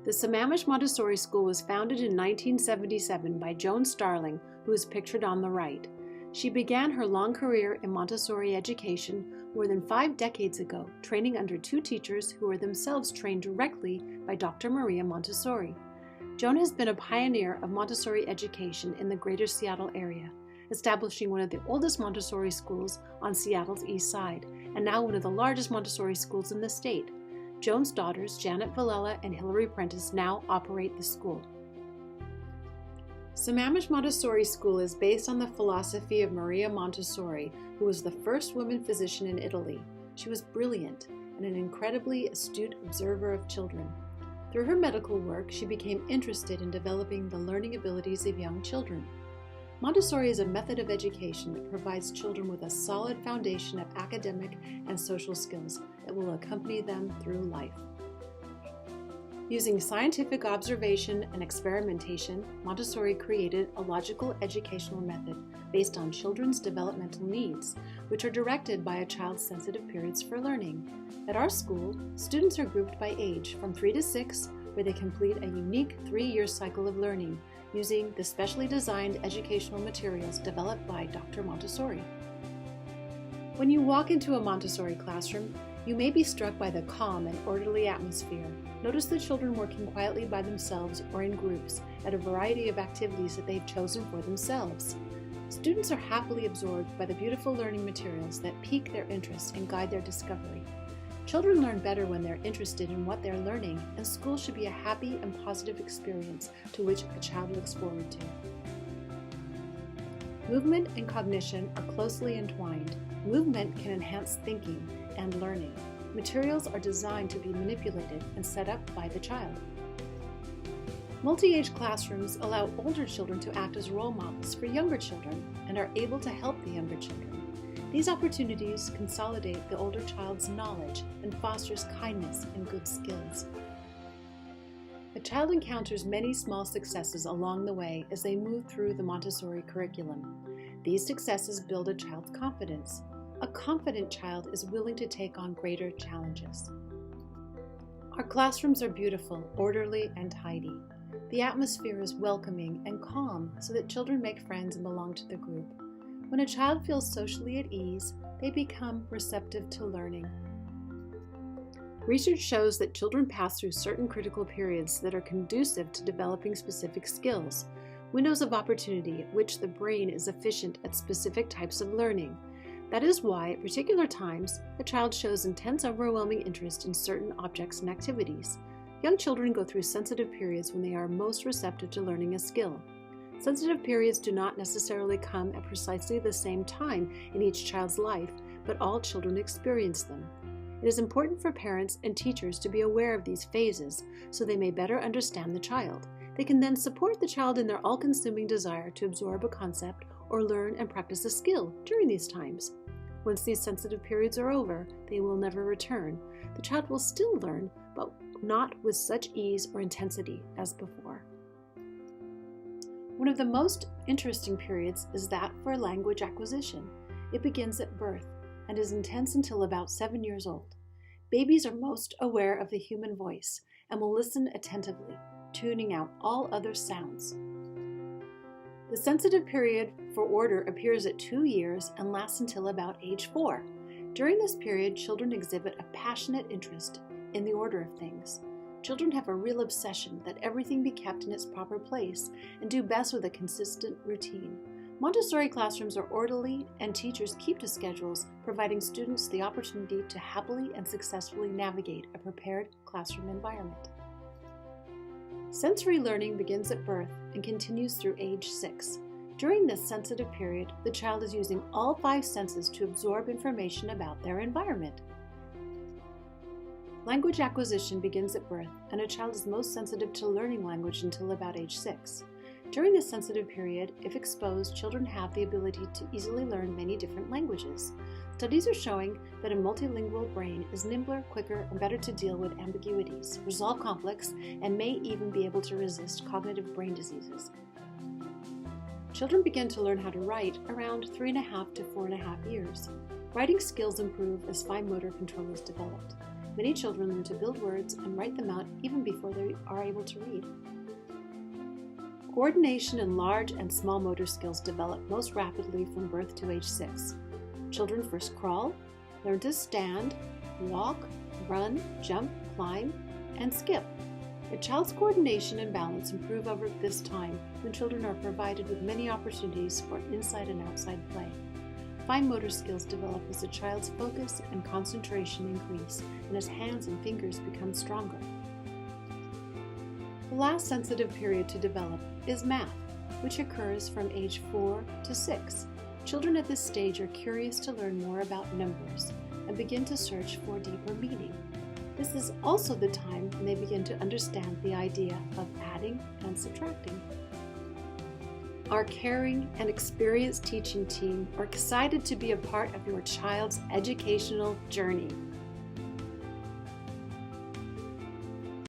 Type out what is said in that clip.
The Sammamish Montessori School was founded in 1977 by Joan Starling, who is pictured on the right. She began her long career in Montessori education more than 5 decades ago, training under 2 teachers who were themselves trained directly by Dr. Maria Montessori. Joan has been a pioneer of Montessori education in the greater Seattle area, establishing one of the oldest Montessori schools on Seattle's east side, and now one of the largest Montessori schools in the state. Joan's daughters, Janet Villela and Hilary Prentice, now operate the school. Sammamish Montessori School is based on the philosophy of Maria Montessori, who was the first woman physician in Italy. She was brilliant and an incredibly astute observer of children. Through her medical work, she became interested in developing the learning abilities of young children. Montessori is a method of education that provides children with a solid foundation of academic and social skills that will accompany them through life. Using scientific observation and experimentation, Montessori created a logical educational method based on children's developmental needs, which are directed by a child's sensitive periods for learning. At our school, students are grouped by age from 3 to 6, where they complete a unique 3-year cycle of learning using the specially designed educational materials developed by Dr. Montessori. When you walk into a Montessori classroom, you may be struck by the calm and orderly atmosphere. Notice the children working quietly by themselves or in groups at a variety of activities that they've chosen for themselves. Students are happily absorbed by the beautiful learning materials that pique their interest and guide their discovery. Children learn better when they're interested in what they're learning, and school should be a happy and positive experience to which a child looks forward to. Movement and cognition are closely entwined. Movement can enhance thinking and learning. Materials are designed to be manipulated and set up by the child. Multi-age classrooms allow older children to act as role models for younger children and are able to help the younger children. These opportunities consolidate the older child's knowledge and fosters kindness and good skills. A child encounters many small successes along the way as they move through the Montessori curriculum. These successes build a child's confidence. A confident child is willing to take on greater challenges. Our classrooms are beautiful, orderly, and tidy. The atmosphere is welcoming and calm so that children make friends and belong to the group. When a child feels socially at ease, they become receptive to learning. Research shows that children pass through certain critical periods that are conducive to developing specific skills, windows of opportunity at which the brain is efficient at specific types of learning. That is why, at particular times, a child shows intense, overwhelming interest in certain objects and activities. Young children go through sensitive periods when they are most receptive to learning a skill. Sensitive periods do not necessarily come at precisely the same time in each child's life, but all children experience them. It is important for parents and teachers to be aware of these phases so they may better understand the child. They can then support the child in their all-consuming desire to absorb a concept or learn and practice a skill during these times. Once these sensitive periods are over, they will never return. The child will still learn, but not with such ease or intensity as before. One of the most interesting periods is that for language acquisition. It begins at birth and is intense until about 7 years old. Babies are most aware of the human voice and will listen attentively, tuning out all other sounds. The sensitive period for order appears at 2 years and lasts until about age 4. During this period, children exhibit a passionate interest in the order of things. Children have a real obsession that everything be kept in its proper place and do best with a consistent routine. Montessori classrooms are orderly and teachers keep to schedules, providing students the opportunity to happily and successfully navigate a prepared classroom environment. Sensory learning begins at birth and continues through age 6. During this sensitive period, the child is using all 5 senses to absorb information about their environment. Language acquisition begins at birth, and a child is most sensitive to learning language until about age 6. During this sensitive period, if exposed, children have the ability to easily learn many different languages. Studies are showing that a multilingual brain is nimbler, quicker, and better to deal with ambiguities, resolve conflicts, and may even be able to resist cognitive brain diseases. Children begin to learn how to write around 3.5 to 4.5 years. Writing skills improve as fine motor control is developed. Many children learn to build words and write them out even before they are able to read. Coordination and large and small motor skills develop most rapidly from birth to age 6. Children first crawl, learn to stand, walk, run, jump, climb, and skip. A child's coordination and balance improve over this time when children are provided with many opportunities for inside and outside play. Fine motor skills develop as a child's focus and concentration increase and as hands and fingers become stronger. The last sensitive period to develop is math, which occurs from age 4 to 6. Children at this stage are curious to learn more about numbers and begin to search for deeper meaning. This is also the time when they begin to understand the idea of adding and subtracting. Our caring and experienced teaching team are excited to be a part of your child's educational journey.